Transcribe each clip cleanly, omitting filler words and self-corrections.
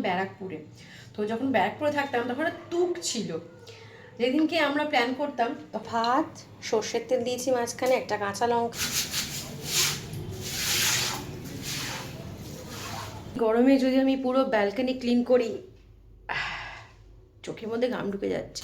ব্যারাকপুরে। তো যখন ব্যারাকপুরে থাকতাম তখন একটা তুক ছিল, যেদিনকে আমরা প্ল্যান করতাম তো ভাত, সর্ষের তেল দিয়েছি মাঝখানে, একটা কাঁচা লঙ্কা। গরমে যদি আমি পুরো ব্যালকনি ক্লিন করি, চোখের মধ্যে ঘাম ঢুকে যাচ্ছে।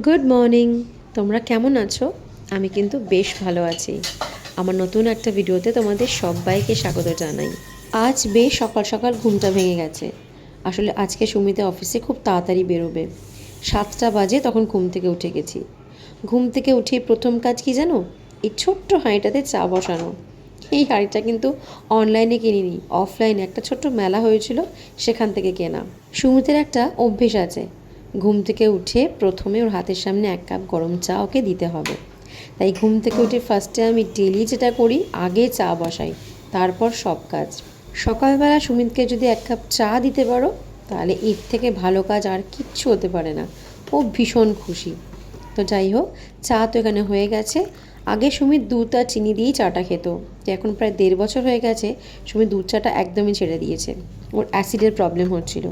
গুড মর্নিং, তোমরা কেমন আছো? আমি কিন্তু বেশ ভালো আছি। আমার নতুন একটা ভিডিওতে তোমাদের সবাইকে স্বাগত জানাই। আজ বেশ সকাল সকাল ঘুমটা ভেঙে গেছে। আসলে আজকে সুমিতে অফিসে খুব তাড়াতাড়ি বেরোবে। 7টা বাজে তখন ঘুম থেকে উঠে গেছি। ঘুম থেকে উঠে প্রথম কাজ কি জানো? এই ছোট্ট হাঁড়িটাতে চা বসানো। এই হাঁড়িটা কিন্তু অনলাইনে কিনিনি, অফলাইনে একটা ছোট্ট মেলা হয়েছিল সেখান থেকে কেনা। সুমিতের একটা অভ্যেস আছে, ঘুম থেকে উঠে প্রথমে ওর হাতের সামনে 1 কাপ গরম চা ওকে দিতে হবে। তাই ঘুম থেকে উঠে ফার্স্টে আমি ডেলি যেটা করি, আগে চা বসাই, তারপর সব কাজ। সকালবেলা সুমিতকে যদি 1 কাপ চা দিতে পারো, তাহলে এর থেকে ভালো কাজ আর কিচ্ছু হতে পারে না। ও ভীষণ খুশি। তো যাই হোক, চা তো এখানে হয়ে গেছে। আগে সুমিত দুধ আর চিনি দিয়েই চাটা খেত, তো এখন প্রায় 1.5 বছর হয়ে গেছে সুমিত দুধ চাটা একদমই ছেড়ে দিয়েছে। ওর অ্যাসিডের প্রবলেম হচ্ছিল,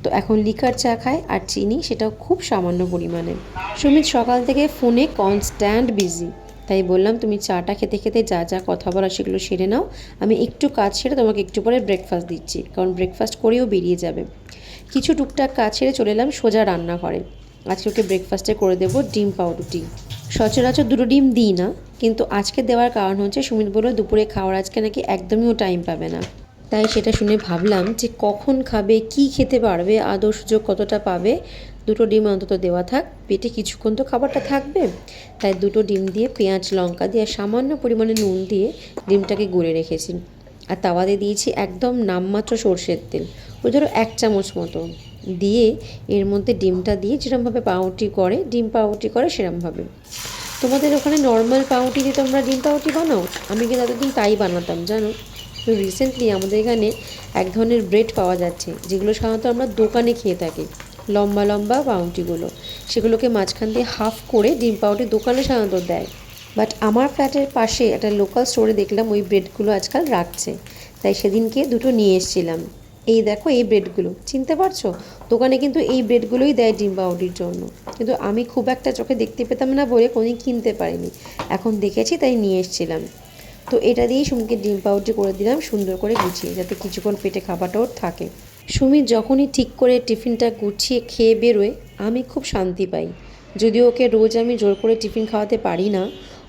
তো এখন লিকার চা খায়, আর চিনি সেটাও খুব সামান্য পরিমাণে। সুমিত সকাল থেকে ফোনে কনস্ট্যান্ট বিজি, তাই বললাম তুমি চাটা খেতে খেতে যা যা কথা বলা সেগুলো সেরে নাও, আমি একটু কাজ সেরে তোমাকে একটু পরে ব্রেকফাস্ট দিচ্ছি, কারণ ব্রেকফাস্ট করেও বেরিয়ে যাবে। কিছু টুকটাক কাজ সেরে চলে এলাম সোজা রান্নাঘরে। আজকে ওকে ব্রেকফাস্টে করে দেবো ডিম পাউরুটি। সচরাচর 2টো ডিম দিই না, কিন্তু আজকে দেওয়ার কারণ হচ্ছে সুমিত বলল দুপুরে খাওয়ার আজকে নাকি একদমই ও টাইম পাবে না। তাই সেটা শুনে ভাবলাম যে কখন খাবে, কি খেতে পারবে, আদৌ সুযোগ কতটা পাবে। 2টো ডিম অন্তত দেওয়া থাক, পেটে কিছুক্ষণ তো খাবারটা থাকবে। তাই 2টো ডিম দিয়ে পেঁয়াজ লঙ্কা দিয়ে সামান্য পরিমাণে নুন দিয়ে ডিমটাকে গুলে রেখেছি। আর তাওয়াতে দিয়েছি একদম নামমাত্র সর্ষের তেল, ওই ধরো 1 চামচ মতো দিয়ে এর মধ্যে ডিমটা দিয়ে যেরকমভাবে পাউরুটি করে, ডিম পাউরুটি করে সেরকমভাবে। তোমাদের ওখানে নর্মাল পাউরুটি দিয়ে তোমরা ডিম পাউরুটি বানাও? আমি কিন্তু এতদিন তাই বানাতাম জানো। তো রিসেন্টলি আমাদের এখানে এক ধরনের ব্রেড পাওয়া যাচ্ছে, যেগুলো সাধারণত আমরা দোকানে খেয়ে থাকি, লম্বা লম্বা পাউরুটিগুলো। সেগুলোকে মাঝখান দিয়ে হাফ করে ডিম পাউরুটি দোকানে সাধারণত দেয়। বাট আমার ফ্ল্যাটের পাশে একটা লোকাল স্টোরে দেখলাম ওই ব্রেডগুলো আজকাল রাখছে, তাই সেদিনকে 2টো নিয়ে এসেছিলাম। এই দেখো এই ব্রেডগুলো, চিনতে পারছো? দোকানে কিন্তু এই ব্রেডগুলোই দেয় ডিম পাউরুটির জন্য, কিন্তু আমি খুব একটা চোখে দেখতে পেতাম না বলে কোনোদিন কিনতে পারিনি। এখন দেখেছি তাই নিয়ে এসেছিলাম। তো এটা দিয়েই সুমিকে ডিম পাউরুটি করে দিলাম সুন্দর করে গুছিয়ে, যাতে কিছুক্ষণ পেটে খাবারটা ওর থাকে। সুমি যখনই ঠিক করে টিফিনটা গুছিয়ে খেয়ে বেরোয়, আমি খুব শান্তি পাই। যদিও ওকে রোজ আমি জোর করে টিফিন খাওয়াতে পারি না,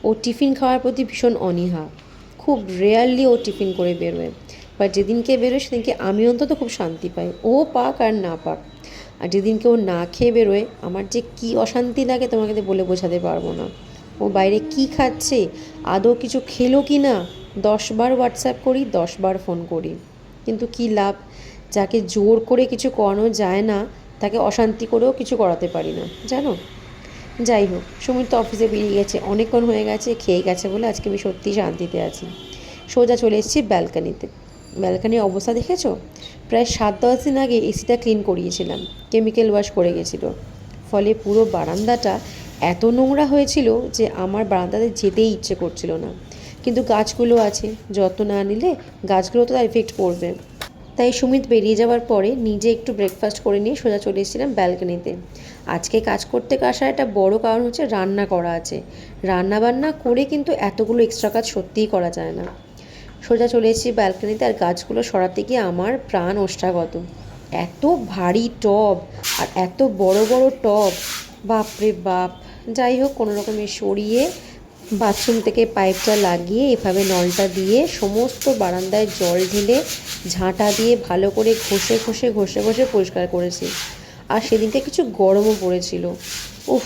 ও টিফিন খাওয়ার প্রতি ভীষণ অনীহা। খুব রেয়ারলি ও টিফিন করে বেরোয়, বাট যেদিনকে বেরোয় সেদিনকে আমি অন্তত খুব শান্তি পাই, ও পাক আর না পাক। আর যেদিনকে ও না খেয়ে বেরোয়, আমার যে কী অশান্তি লাগে তোমাকে তো বলে বোঝাতে পারবো না। ও বাইরে কি খাচ্ছে, আদৌ কিছু খেলো কি না, 10 বার হোয়াটসঅ্যাপ করি, 10 বার ফোন করি, কিন্তু কী লাভ? যাকে জোর করে কিছু করানো যায় না, তাকে অশান্তি করেও কিছু করাতে পারি না, জানো। যাই হোক, সুমিত তো অফিসে বেরিয়ে গেছে, অনেকক্ষণ হয়ে গেছে, খেয়ে গেছে বলে আজকে আমি সত্যিই শান্তিতে আছি। সোজা চলে এসেছি ব্যালকানিতে। ব্যালকানির অবস্থা দেখেছো? প্রায় 7-10 দিন আগে এসিটা ক্লিন করিয়েছিলাম, কেমিক্যাল ওয়াশ করে গেছিলো। ফলে পুরো বারান্দাটা এত নোংরা হয়েছিল যে আমার বারান্দাতে যেতেই ইচ্ছে করছিল না। কিন্তু গাছগুলো আছে, যত্ন না নিলে গাছগুলো তো তার এফেক্ট পড়বে। তাই সুমিত বেরিয়ে যাওয়ার পরে নিজে একটু ব্রেকফাস্ট করে নিয়ে সোজা চলে এসেছিলাম ব্যালকনিতে। আজকে কাজ করতে আসার একটা বড় কারণ হচ্ছে রান্না করা আছে। রান্না বান্না করে কিন্তু এতগুলো এক্সট্রা কাজ সত্যিই করা যায় না। সোজা চলে এসেছি ব্যালকনিতে, আর গাছগুলো সরাতে গিয়ে আমার প্রাণ ওষ্ঠাগত। এত ভারী টব, আর এত বড় বড় টব, বাপরে বাপ। যাই হোক, কোনো রকমে সরিয়ে বাথরুম থেকে পাইপটা লাগিয়ে এভাবে নলটা দিয়ে সমস্ত বারান্দায় জল ঢেলে ঝাঁটা দিয়ে ভালো করে ঘষে ঘষে ঘষে ঘষে পরিষ্কার করেছি। আর সেদিনকে কিছু গরমও পড়েছিল। উফ,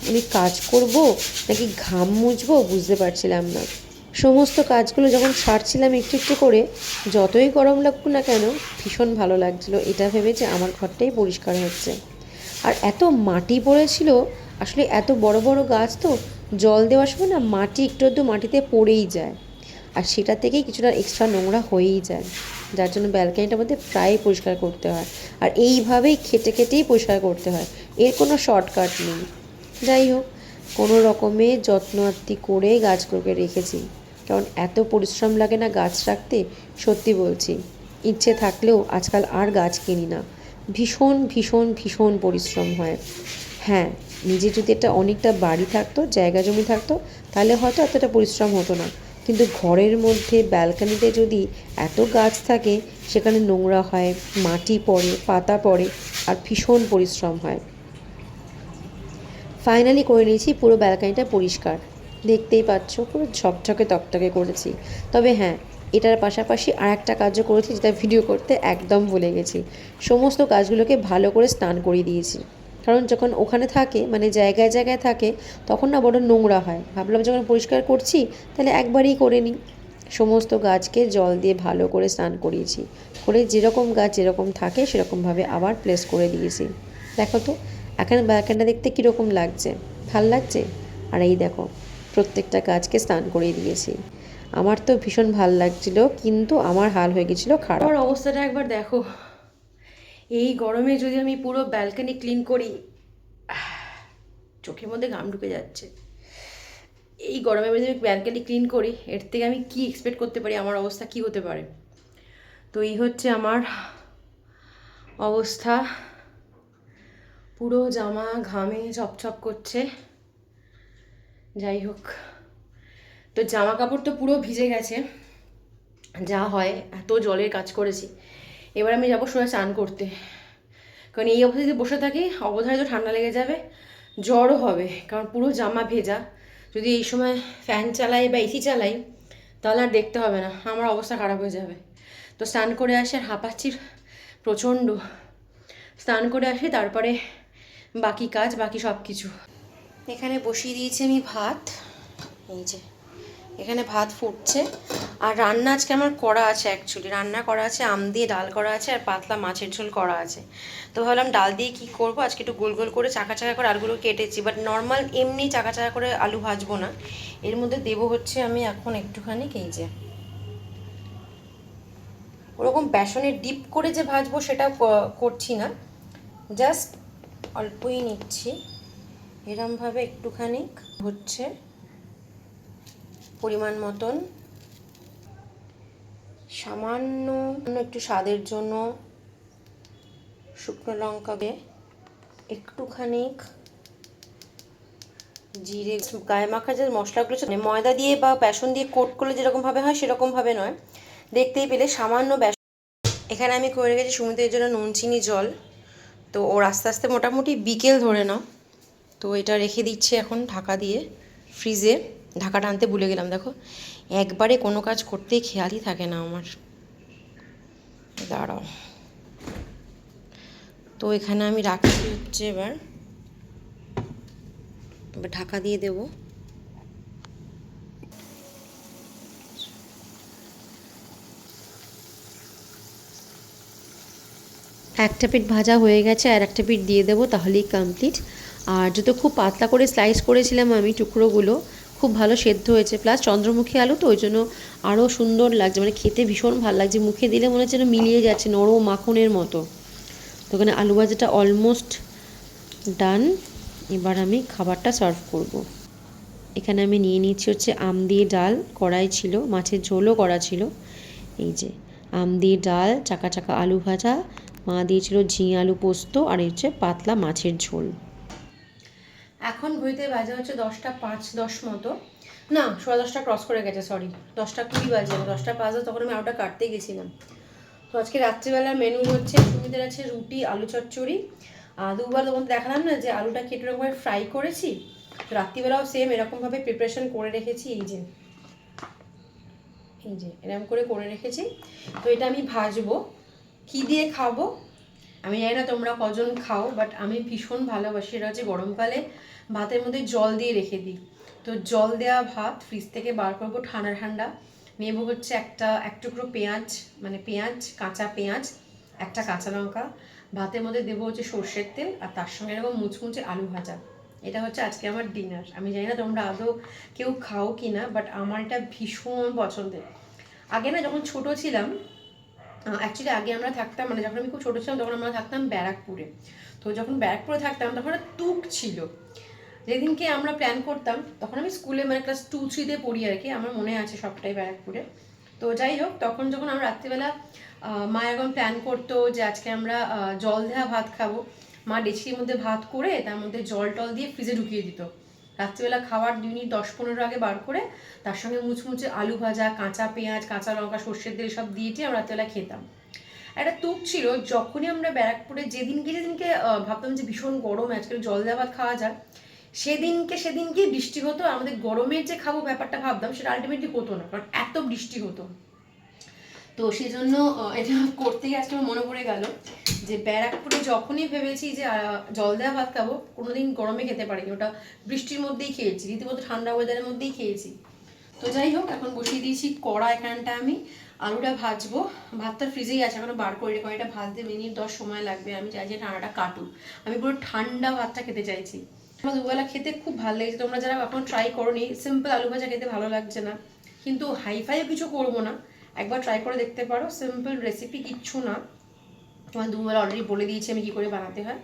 আমি কাজ করব নাকি ঘাম মুছবো বুঝতে পারছিলাম না। সমস্ত কাজগুলো যখন সারছিলাম একটু একটু করে, যতই গরম লাগুক না কেন ভীষণ ভালো লাগছিলো, এটা ভেবে যে আমার ঘরটাই পরিষ্কার হচ্ছে। আর এত মাটি পড়েছিল, আসলে এত বড় বড় গাছ তো জল দেওয়ার সময় না মাটি একটু একটু মাটিতে পড়েই যায়। আর সেটা থেকেই কিছুটা এক্সট্রা নোংরা হয়েই যায়, যার জন্য ব্যালকানিটার মধ্যে প্রায় পরিষ্কার করতে হয়। আর এইভাবেই খেটে খেটেই পরিষ্কার করতে হয়, এর কোনো শর্টকাট নেই। যাই হোক, কোনো রকমে যত্ন আত্তি করে গাছগুলোকে রেখেছি, কারণ এত পরিশ্রম লাগে না গাছ রাখতে, সত্যি বলছি। ইচ্ছে থাকলেও আজকাল আর গাছ কিনি না, ভীষণ ভীষণ ভীষণ পরিশ্রম হয়। হ্যাঁ, নিজে যদি একটা অনেকটা বাড়ি থাকতো, জায়গা জমি থাকতো, তাহলে হয়তো এতটা পরিশ্রম হতো না। কিন্তু ঘরের মধ্যে ব্যালকানিতে যদি এত গাছ থাকে, সেখানে নোংরা হয়, মাটি পড়ে, পাতা পড়ে, আর ভীষণ পরিশ্রম হয়। ফাইনালি করে নিয়েছি পুরো ব্যালকানিটা পরিষ্কার, দেখতেই পাচ্ছ পুরো ঝকঝকে তকতকে করেছি। তবে হ্যাঁ, এটার পাশাপাশি আর একটা কাজও করেছি, যেটা ভিডিও করতে একদম ভুলে গেছি। সমস্ত গাছগুলোকে ভালো করে স্নান করিয়ে দিয়েছি, কারণ যখন ওখানে থাকে, মানে জায়গায় জায়গায় থাকে, তখন না বড় নোংরা হয়। ভাবলাম যখন পরিষ্কার করছি তাহলে একবারই করে নিই। সমস্ত গাছকে জল দিয়ে ভালো করে স্নান করিয়েছি, করে যেরকম গাছ যেরকম থাকে সেরকমভাবে আবার প্লেস করে দিয়েছি। দেখো তো এখানে ব্যালকনিটা দেখতে কীরকম লাগছে, ভাল লাগছে? আর এই দেখো, প্রত্যেকটা গাছকে স্নান করিয়ে দিয়েছি। আমার তো ভীষণ ভাল লাগছিল, কিন্তু আমার হাল হয়ে গেছিলো খারাপ। আমার অবস্থাটা একবার দেখো, এই গরমে যদি আমি পুরো ব্যালকনি ক্লিন করি, চোখের মধ্যে ঘাম ঢুকে যাচ্ছে। এই গরমে যদি আমি ব্যালকনি ক্লিন করি, এর থেকে আমি কি এক্সপেক্ট করতে পারি, আমার অবস্থা কি হতে পারে? তো এই হচ্ছে আমার অবস্থা, পুরো জামা ঘামে ছপছপ করছে। যাই হোক, তো জামা কাপড় তো পুরো ভিজে গেছে, যা হয়, এত জলের কাজ করেছি। এবার আমি যাবো সোজা চান করতে, কারণ এই অবস্থায় যদি বসে থাকি অবধারিত ঠান্ডা লেগে যাবে, জ্বরও হবে, কারণ পুরো জামা ভেজা। যদি এই সময় ফ্যান চালাই বা এসি চালাই তাহলে আর দেখতে হবে না, আমার অবস্থা খারাপ হয়ে যাবে। তো স্নান করে আসি, আর হাঁপাচ্ছি প্রচণ্ড। স্নান করে আসি, তারপরে বাকি কাজ, বাকি সব কিছু। এখানে বসিয়ে দিয়েছি আমি ভাত, এই যে এখানে ভাত ফুটছে। আর রান্না আজকে আমার করা আছে, অ্যাকচুয়ালি রান্না করা আছে, আম দিয়ে ডাল করা আছে, আর পাতলা মাছের ঝোল করা আছে। তো ভাবলাম ডাল দিয়ে কি করব, আজকে একটু গোল গোল করে চাকা চাকা করে আলুগুলো কেটেছি, বাট নর্মাল এমনি চাকা চাকা করে আলু ভাজবো না। এর মধ্যে দেবো হচ্ছে আমি এখন একটুখানি, এই যে ওরকম বেসনে ডিপ করে যে ভাজবো সেটা করছি না, জাস্ট অল্পই নিচ্ছি, এরমভাবে একটুখানি হচ্ছে পরিমাণ মতন, সামান্য একটু স্বাদের জন্য শুকনো লঙ্কা দিয়ে, একটুখানি জিরে, গায়ে মাখা যে মশলাগুলো মানে ময়দা দিয়ে বা বেসন দিয়ে কোট করলে যেরকমভাবে হয় সেরকমভাবে নয়, দেখতেই পেলে সামান্য বেসন। এখানে আমি করে রেখেছি সুমিতের জন্য নুন চিনি জল, তো ওর আস্তে আস্তে মোটামুটি বিকেল ধরে নাও। তো এটা রেখে দিচ্ছি এখন ঢাকা দিয়ে ফ্রিজে। ঢাকাটা আনতে ভুলে গেলাম, দেখো একবারে কোনো কাজ করতেই খেয়ালই থাকে না আমার। দাঁড়াও, তো এখানে আমি রাখছি হচ্ছে, এবার ঢাকা দিয়ে দেব। একটা পিঠ ভাজা হয়ে গেছে, আর একটা পিঠ দিয়ে দেবো, তাহলেই কমপ্লিট। আর যত খুব পাতলা করে স্লাইস করেছিলাম আমি টুকরোগুলো, খুব ভালো সেদ্ধ হয়েছে, প্লাস চন্দ্রমুখী আলু তো ওই জন্য আরও সুন্দর লাগছে, মানে খেতে ভীষণ ভালো লাগছে, মুখে দিলে মনে হচ্ছে যেন মিলিয়ে যাচ্ছে নরম মাখনের মতো। তো ওখানে আলু ভাজাটা অলমোস্ট ডান। এবার আমি খাবারটা সার্ভ করব। এখানে আমি নিয়ে নিচ্ছি হচ্ছে আম দিয়ে ডাল, কড়াই ছিল, মাছের ঝোলও করা ছিল। এই যে আম দিয়ে ডাল, চাকা চাকা আলু ভাজা, মা দিয়েছিল ঝিঙে আলু পোস্ত, আর এই হচ্ছে পাতলা মাছের ঝোল। এখন ঘড়িতে বাজে হচ্ছে 10:05-10 মতো, না 10:15 ক্রস করে গেছে, সরি 10:20 বাজে, 10:05 তখন আমি আলুটা কাটতে গেছিলাম। তো আজকে রাত্রিবেলার মেনু হচ্ছে, সুমিদের আছে রুটি আলু চচ্চড়ি। দুবার তোমাদের দেখালাম না যে আলুটা কেটে এরকমভাবে ফ্রাই করেছি, তো রাত্রিবেলাও সেম এরকমভাবে প্রিপারেশন করে রেখেছি, এই যে এরকম করে রেখেছি। তো এটা আমি ভাজবো, কি দিয়ে খাবো আমি জানি না তোমরা কজন খাও, বাট আমি ভীষণ ভালোবাসি। এটা হচ্ছে গরমকালে ভাতের মধ্যে জল দিয়ে রেখে দিই, তো জল দেওয়া ভাত ফ্রিজ থেকে বার করবো ঠান্ডা ঠান্ডা, নেব হচ্ছে এক টুকরো পেঁয়াজ, মানে পেঁয়াজ, কাঁচা পেঁয়াজ, একটা কাঁচা লঙ্কা, ভাতের মধ্যে দেবো হচ্ছে সর্ষের তেল, আর তার সঙ্গে এরকম মুচমুচে আলু ভাজা, এটা হচ্ছে আজকে আমার ডিনার। আমি জানি না তোমরা আদৌ কেউ খাও কি না, বাট আমার এটা ভীষণ পছন্দের। আগে না যখন ছোট ছিলাম, অ্যাকচুয়ালি আগে আমরা থাকতাম, মানে যখন আমি খুব ছোটো ছিলাম তখন আমরা থাকতাম ব্যারাকপুরে। তো যখন ব্যারাকপুরে থাকতাম তখন একটা তুক ছিল। যেদিনকে আমরা প্ল্যান করতাম, তখন আমি স্কুলে মানে ক্লাস 2-3-তে পড়ি আর কি, আমার মনে আছে সবটাই ব্যারাকপুরে। তো যাই হোক, তখন যখন আমরা রাত্রিবেলা মা এখন প্ল্যান করতো যে আজকে আমরা জল দেওয়া ভাত খাবো, মা ডেচকির মধ্যে ভাত করে তার মধ্যে জল টল দিয়ে ফ্রিজে ঢুকিয়ে দিত। রাত্রিবেলা খাওয়ার 2 মিনিট 10-15 আগে বার করে তার সঙ্গে মুচমুচে আলু ভাজা, কাঁচা পেঁয়াজ, কাঁচা লঙ্কা, সর্ষের তেল সব দিয়ে আমরা রাত্রিবেলা খেতাম। একটা তুক ছিল, যখনই আমরা ব্যারাকপুরে যেদিনকে ভাবতাম যে ভীষণ গরম, আজকাল জল দেওয়া ভাত খাওয়া যায়, সেদিনকে বৃষ্টি হতো। আমাদের গরমের যে খাবো ব্যাপারটা ভাবতাম, সেটা আলটিমেটলি হতো না, কারণ এত বৃষ্টি হতো। তো সেই জন্য এটা করতে গিয়ে আজকে আমার মনে পড়ে গেল যে ব্যারাকপুরে যখনই ভেবেছি যে জল দেওয়া ভাত খাবো, কোনোদিন গরমে খেতে পারিনি, ওটা বৃষ্টির মধ্যেই খেয়েছি, রীতিমতো ঠান্ডা ওয়েদারের মধ্যেই খেয়েছি। তো যাই হোক, এখন বসিয়ে দিয়েছি কড়া, এখানটা আমি আলুটা ভাজবো। ভাতটা ফ্রিজেই আছে, এখনো বার করে রেখে, এটা ভাজতে মিনিট 10 সময় লাগবে। আমি চাইছি ঠান্ডাটা কাটুক, আমি পুরো ঠান্ডা ভাতটা খেতে চাইছি। আমার দুবেলা খেতে খুব ভালো লেগেছে। তোমরা যারা এখন ট্রাই করোনি, সিম্পল আলু ভাজা খেতে ভালো লাগছে না, কিন্তু হাইফাইও কিছু করবো না, একবার ট্রাই করে দেখতে পারো। সিম্পল রেসিপি, কিচ্ছু না। তোমার দুবেলা অলরেডি বলে দিয়েছি আমি কী করে বানাতে হয়,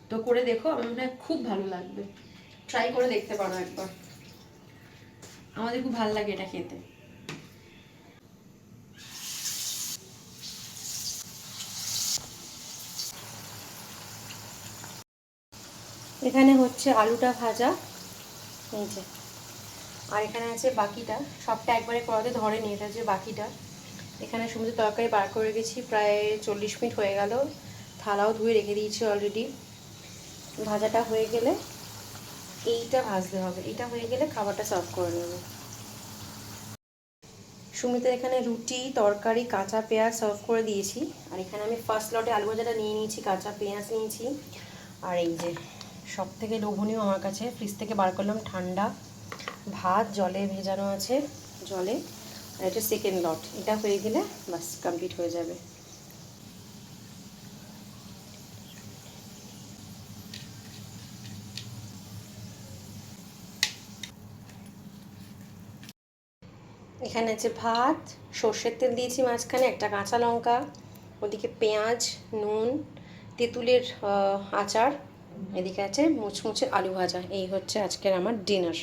তো করে দেখো, আমার মনে হয় খুব ভালো লাগবে। ট্রাই করে দেখতে পারো একবার, আমাদের খুব ভালো লাগে এটা খেতে। এখানে হচ্ছে আলুটা ভাজা, এই যে, আর এখানে আছে বাকিটা, সবটা একবারে কড়াতে ধরেনি, এটা যে বাকিটা। এখানে সমুদ্র তরকারি বার করে রেখেছি, প্রায় 40 মিনিট হয়ে গেল, থালাও ধুয়ে রেখে দিয়েছি অলরেডি। ভাজাটা হয়ে গেলে এইটা ভাজতে হবে, এটা হয়ে গেলে খাবারটা সার্ভ করে নেব। সুমিতের এখানে রুটি, তরকারি, কাঁচা পেঁয়াজ সার্ভ করে দিয়েছি। আর এখানে আমি ফার্স্ট লটে আলু ভাজাটা নিয়ে নিয়েছি, কাঁচা পেঁয়াজ নিয়েছি। আর এই যে সব থেকে লোভনীয় আমার কাছে, ফ্রিজ থেকে বার করলাম ঠান্ডা ভাত, জলে ভেজানো আছে, জলে। আর এটা সেকেন্ড লট, এটা হয়ে গেলে বাস কমপ্লিট হয়ে যাবে। এখানে আছে ভাত, সর্ষের তেল দিয়েছি মাঝখানে, একটা কাঁচা লঙ্কা, ওদিকে পেঁয়াজ, নুন, তেঁতুলের আচার, এদিকে আছে মুচমুচে আলু ভাজা। এই হচ্ছে আজকের আমার ডিনার।